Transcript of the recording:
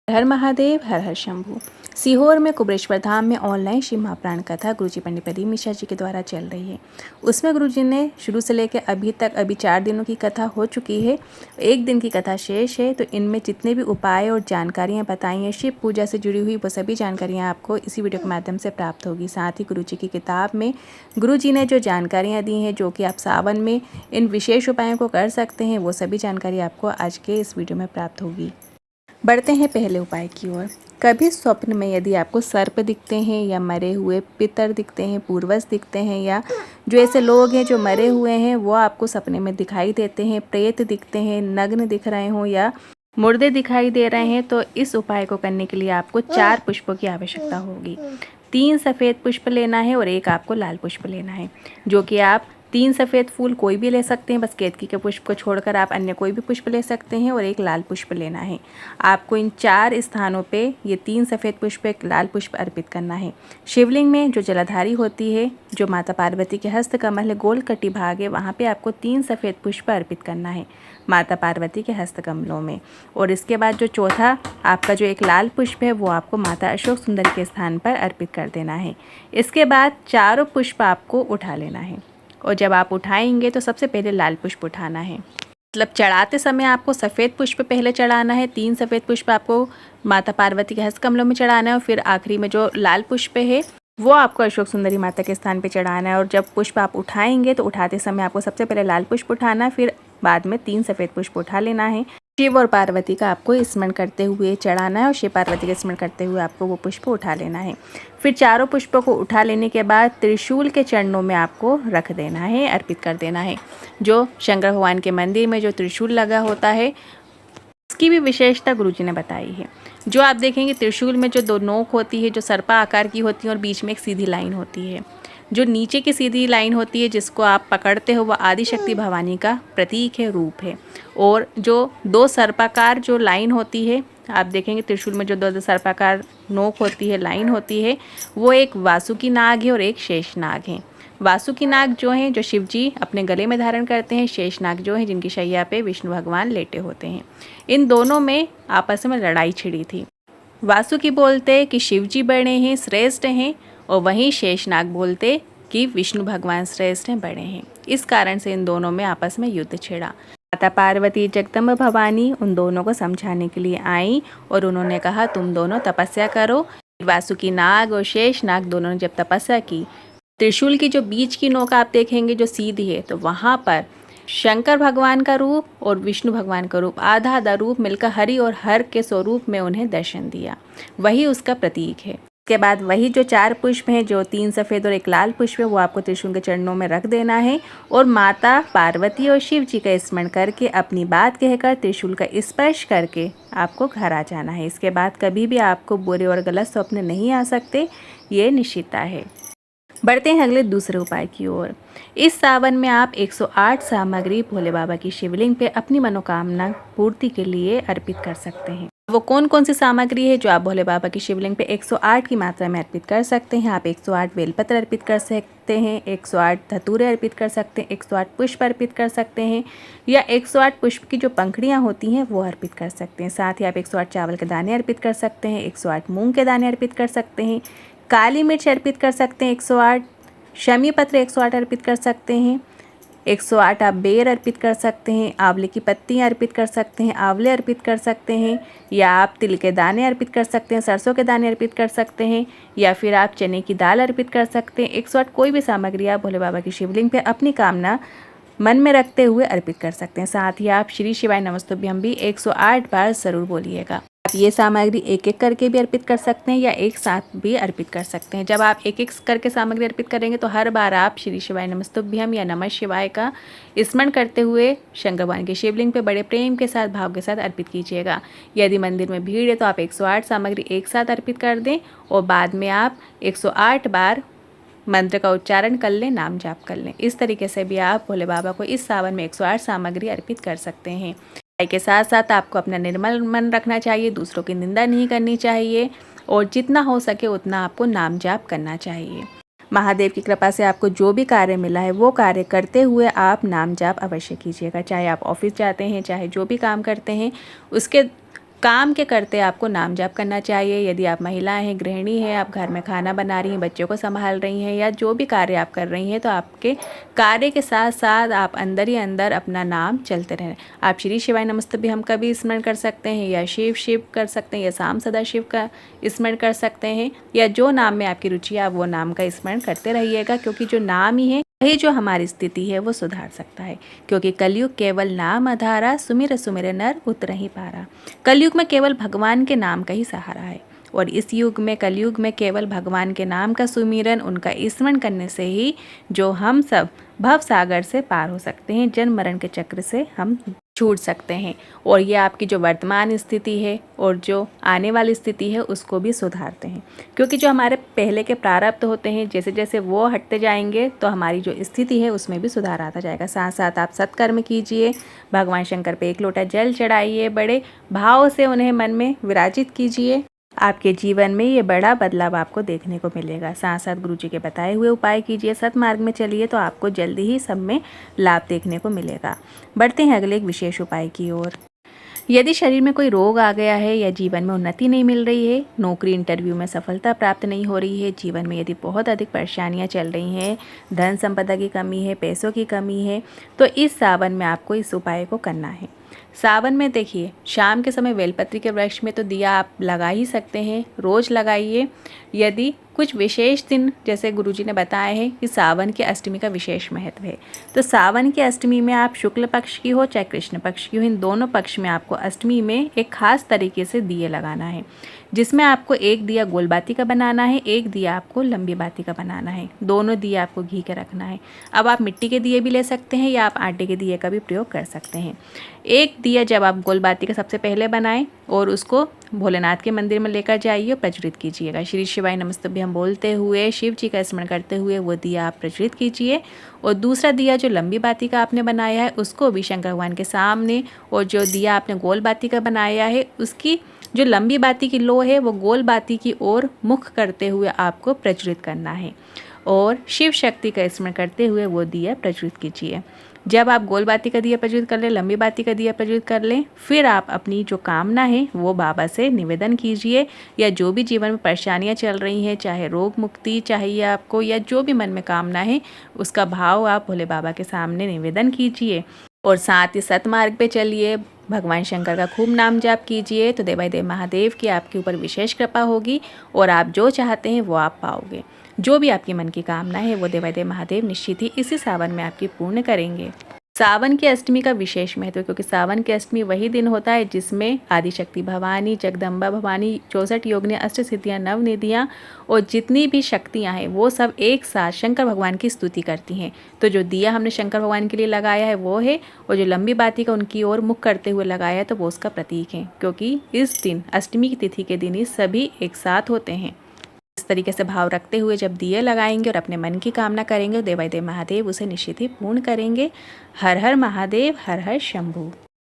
हर महादेव हर हर शंभू। सीहोर में कुबेरेश्वर धाम में ऑनलाइन शिव महाप्राण कथा गुरुजी पंडित प्रदीप मिश्रा जी के द्वारा चल रही है। उसमें गुरुजी ने शुरू से लेकर अभी 4 दिनों की कथा हो चुकी है, 1 दिन की कथा शेष है। तो इनमें जितने भी उपाय और जानकारियाँ बताई हैं शिव पूजा से जुड़ी हुई, वो सभी जानकारियाँ आपको इसी वीडियो के माध्यम से प्राप्त होगी। साथ ही गुरुजी की किताब में गुरुजी ने जो जानकारियाँ दी हैं, जो कि आप सावन में इन विशेष उपायों को कर सकते हैं, वो सभी जानकारी आपको आज के इस वीडियो में प्राप्त होगी। बढ़ते हैं पहले उपाय की ओर। कभी स्वप्न में यदि आपको सर्प दिखते हैं या मरे हुए पितर दिखते हैं, पूर्वज दिखते हैं, या जो ऐसे लोग हैं जो मरे हुए हैं वो आपको सपने में दिखाई देते हैं, प्रेत दिखते हैं, नग्न दिख रहे हों या मुर्दे दिखाई दे रहे हैं, तो इस उपाय को करने के लिए आपको 4 पुष्पों की आवश्यकता होगी। 3 सफ़ेद पुष्प लेना है और 1 आपको लाल पुष्प लेना है, जो कि आप 3 सफ़ेद फूल कोई भी ले सकते हैं, बस केतकी के पुष्प को छोड़कर आप अन्य कोई भी पुष्प ले सकते हैं, और 1 लाल पुष्प लेना है। आपको इन 4 स्थानों पे ये 3 सफ़ेद पुष्प 1 लाल पुष्प अर्पित करना है। शिवलिंग में जो जलाधारी होती है, जो माता पार्वती के हस्त कमल है, गोल कटी भाग है, वहाँ पे आपको 3 सफ़ेद पुष्प अर्पित करना है माता पार्वती के हस्त कमलों में। और इसके बाद जो चौथा आपका जो 1 लाल पुष्प है, वो आपको माता अशोक सुंदर के स्थान पर अर्पित कर देना है। इसके बाद चारों पुष्प आपको उठा लेना है, और जब आप उठाएंगे तो सबसे पहले लाल पुष्प उठाना है। मतलब चढ़ाते समय आपको सफ़ेद पुष्प पहले चढ़ाना है, 3 सफ़ेद पुष्प आपको माता पार्वती के हस्त कमलों में चढ़ाना है, और फिर आखिरी में जो लाल पुष्प है वो आपको अशोक सुंदरी माता के स्थान पे चढ़ाना है। और जब पुष्प आप उठाएंगे तो उठाते समय आपको सबसे पहले लाल पुष्प उठाना है, फिर बाद में 3 सफ़ेद पुष्प उठा लेना है। शिव और पार्वती का आपको स्मरण करते हुए चढ़ाना है, और शिव पार्वती का स्मरण करते हुए आपको वो पुष्प उठा लेना है। फिर चारों पुष्पों को उठा लेने के बाद त्रिशूल के चरणों में आपको रख देना है, अर्पित कर देना है। जो शंकर भगवान के मंदिर में जो त्रिशूल लगा होता है, इसकी भी विशेषता गुरुजी ने बताई है। जो आप देखेंगे त्रिशूल में जो 2 नोक होती है, जो सर्पा आकार की होती है, और बीच में एक सीधी लाइन होती है। जो नीचे की सीधी लाइन होती है जिसको आप पकड़ते हो, वह आदिशक्ति भवानी का प्रतीक है, रूप है। और जो 2 सर्पाकार जो लाइन होती है, आप देखेंगे त्रिशूल में जो 2 सर्पाकार नोक होती है, लाइन होती है, वो एक वासुकी नाग है और एक शेष नाग है। वासुकी नाग जो हैं, जो शिव जी अपने गले में धारण करते हैं, शेष नाग जो हैं जिनकी शैया पे विष्णु भगवान लेटे होते हैं। इन दोनों में आपस में लड़ाई छिड़ी थी। वासुकी बोलते कि शिव जी बड़े हैं, श्रेष्ठ हैं, और वहीं शेषनाग बोलते कि विष्णु भगवान श्रेष्ठ हैं, बड़े हैं। इस कारण से इन दोनों में आपस में युद्ध छिड़ा। माता पार्वती जगदम्बा भवानी उन दोनों को समझाने के लिए आई, और उन्होंने कहा तुम दोनों तपस्या करो। वासुकी नाग और शेषनाग दोनों ने जब तपस्या की, त्रिशूल की जो बीच की नोक आप देखेंगे जो सीधी है, तो वहाँ पर शंकर भगवान का रूप और विष्णु भगवान का रूप, आधा आधा रूप मिलकर हरि और हर के स्वरूप में उन्हें दर्शन दिया। वही उसका प्रतीक है। इसके बाद वही जो 4 पुष्प हैं, जो 3 सफ़ेद और 1 लाल पुष्प है, वो आपको त्रिशूल के चरणों में रख देना है, और माता पार्वती और शिव जी का स्मरण करके अपनी बात कहकर त्रिशूल का स्पर्श करके आपको घर आ जाना है। इसके बाद कभी भी आपको बुरे और गलत स्वप्न नहीं आ सकते, ये निश्चितता है। बढ़ते हैं अगले दूसरे उपाय की ओर। इस सावन में आप 108 सामग्री भोले बाबा की शिवलिंग पे अपनी मनोकामना पूर्ति के लिए अर्पित कर सकते हैं। वो कौन कौन सी सामग्री है जो आप भोले बाबा की शिवलिंग पे 108 की मात्रा में अर्पित कर सकते हैं? आप 108 बेलपत्र अर्पित कर सकते हैं, 108 धतूरे अर्पित कर सकते हैं, 108 पुष्प अर्पित कर सकते हैं, या 108 पुष्प की जो पंखड़ियाँ होती हैं वो अर्पित कर सकते हैं। साथ ही आप 108 चावल के दाने अर्पित कर सकते हैं, 108 मूंग के दाने अर्पित कर सकते हैं, काली मिर्च अर्पित कर सकते हैं 108, शमी पत्र 108 अर्पित कर सकते हैं, 108 आप बेर अर्पित कर सकते हैं, आंवले की पत्तियाँ अर्पित कर सकते हैं, आंवले अर्पित कर सकते हैं, या आप तिल के दाने अर्पित कर सकते हैं, सरसों के दाने अर्पित कर सकते हैं, या फिर आप चने की दाल अर्पित कर सकते हैं। 108 कोई भी सामग्री आप भोले बाबा की शिवलिंग पे अपनी कामना मन में रखते हुए अर्पित कर सकते हैं। साथ ही आप श्री शिवाय नमस्तुभ्यम भी 108 बार ज़रूर बोलिएगा। आप ये सामग्री एक एक करके भी अर्पित कर सकते हैं, या एक साथ भी अर्पित कर सकते हैं। जब आप एक एक करके सामग्री अर्पित करेंगे तो हर बार आप श्री शिवाय नमस्तुभ्यम या नमः शिवाय का स्मरण करते हुए शंकर भगवान के शिवलिंग पे बड़े प्रेम के साथ, भाव के साथ अर्पित कीजिएगा। यदि मंदिर में भीड़ है तो आप 108 सामग्री एक साथ अर्पित कर दें, और बाद में आप 108 बार मंत्र का उच्चारण कर लें, नाम जाप कर लें। इस तरीके से भी आप भोले बाबा को इस सावन में 108 सामग्री अर्पित कर सकते हैं। के साथ साथ आपको अपना निर्मल मन रखना चाहिए, दूसरों की निंदा नहीं करनी चाहिए, और जितना हो सके उतना आपको नाम जाप करना चाहिए। महादेव की कृपा से आपको जो भी कार्य मिला है वो कार्य करते हुए आप नाम जाप अवश्य कीजिएगा। चाहे आप ऑफिस जाते हैं, चाहे जो भी काम करते हैं, उसके काम के करते आपको नाम जाप करना चाहिए। यदि आप महिला हैं, गृहिणी हैं, आप घर में खाना बना रही हैं, बच्चों को संभाल रही हैं या जो भी कार्य आप कर रही हैं, तो आपके कार्य के साथ साथ आप अंदर ही अंदर अपना नाम चलते रहें। आप श्री शिवाय नमस्तुभ्यं हम का भी स्मरण कर सकते हैं, या शिव शिव कर सकते हैं, या शाम सदा शिव का स्मरण कर सकते हैं, या जो नाम में आपकी रुचि है आप वो नाम का स्मरण करते रहिएगा, क्योंकि जो नाम ही है वही जो हमारी स्थिति है वो सुधार सकता है। क्योंकि कलयुग केवल नाम आधारा, सुमिर सुमिर नर उतरहि पारा। कलयुग में केवल भगवान के नाम का ही सहारा है, और इस युग में, कलयुग में केवल भगवान के नाम का सुमिरन, उनका स्मरण करने से ही जो हम सब भव सागर से पार हो सकते हैं, जन्म मरण के चक्र से हम छूट सकते हैं, और ये आपकी जो वर्तमान स्थिति है और जो आने वाली स्थिति है उसको भी सुधारते हैं। क्योंकि जो हमारे पहले के प्रारब्ध होते हैं, जैसे जैसे वो हटते जाएंगे तो हमारी जो स्थिति है उसमें भी सुधार आता जाएगा। साथ साथ आप सत्कर्म कीजिए, भगवान शंकर पे एक लोटा जल चढ़ाइए, बड़े भाव से उन्हें मन में विराजित कीजिए। आपके जीवन में ये बड़ा बदलाव आपको देखने को मिलेगा। साथ साथ गुरुजी के बताए हुए उपाय कीजिए, सतमार्ग में चलिए, तो आपको जल्दी ही सब में लाभ देखने को मिलेगा। बढ़ते हैं अगले एक विशेष उपाय की ओर। यदि शरीर में कोई रोग आ गया है, या जीवन में उन्नति नहीं मिल रही है, नौकरी इंटरव्यू में सफलता प्राप्त नहीं हो रही है, जीवन में यदि बहुत अधिक परेशानियां चल रही हैं, धन संपदा की कमी है, पैसों की कमी है, तो इस सावन में आपको इस उपाय को करना है। सावन में देखिए, शाम के समय बेलपत्री के वृक्ष में तो दिया आप लगा ही सकते हैं, रोज़ लगाइए। यदि कुछ विशेष दिन, जैसे गुरुजी ने बताया है कि सावन की अष्टमी का विशेष महत्व है, तो सावन की अष्टमी में आप शुक्ल पक्ष की हो चाहे कृष्ण पक्ष की हो, इन दोनों पक्ष में आपको अष्टमी में एक खास तरीके से दिए लगाना है, जिसमें आपको एक दिया गोल बाती का बनाना है, एक दिया आपको लंबी बाती का बनाना है। दोनों दिए आपको घी के रखना है। अब आप मिट्टी के दिए भी ले सकते हैं, या आप आटे के दिए का भी प्रयोग कर सकते हैं। एक दिया जब आप गोल बाती का सबसे पहले बनाएं और उसको भोलेनाथ के मंदिर में लेकर जाइए और प्रज्वलित कीजिएगा। श्री शिवाय नमस्तुभ्यं बोलते हुए, शिव जी का स्मरण करते हुए वो दिया आप प्रज्वलित कीजिए। और दूसरा दिया जो लंबी बाती का आपने बनाया है उसको भी शंकर भगवान के सामने, और जो दिया आपने गोल बाती का बनाया है उसकी जो लंबी बाती की लो है वो गोल बाती की ओर मुख करते हुए आपको प्रज्वलित करना है, और शिव शक्ति का स्मरण करते हुए वो दिया प्रज्वलित कीजिए। जब आप गोल बाती का दिया प्रज्वलित कर लें, लंबी बाती का दिया प्रज्वलित कर लें, फिर आप अपनी जो कामना है वो बाबा से निवेदन कीजिए, या जो भी जीवन में परेशानियां चल रही हैं, चाहे रोग मुक्ति चाहिए आपको, या जो भी मन में कामना है उसका भाव आप भोले बाबा के सामने निवेदन कीजिए। और साथ ही सतमार्ग पे चलिए, भगवान शंकर का खूब नाम जाप कीजिए, तो देवाधिदेव महादेव की आपके ऊपर विशेष कृपा होगी, और आप जो चाहते हैं वो आप पाओगे। जो भी आपके मन की कामना है वो देवाधिदेव महादेव निश्चित ही इसी सावन में आपकी पूर्ण करेंगे। सावन की अष्टमी का विशेष महत्व, क्योंकि सावन की अष्टमी वही दिन होता है जिसमें आदिशक्ति भवानी, जगदम्बा भवानी, 64 योगिनी, अष्ट सिद्धियाँ, नवनिधियाँ और जितनी भी शक्तियाँ हैं वो सब एक साथ शंकर भगवान की स्तुति करती हैं। तो जो दिया हमने शंकर भगवान के लिए लगाया है वो है, और जो लंबी बाती का उनकी ओर मुख करते हुए लगाया है तो वो उसका प्रतीक है, क्योंकि इस दिन अष्टमी की तिथि के दिन ही सभी एक साथ होते हैं। इस तरीके से भाव रखते हुए जब दिए लगाएंगे और अपने मन की कामना करेंगे, देवाधिदेव महादेव उसे निश्चित ही पूर्ण करेंगे। हर हर महादेव, हर हर शंभू।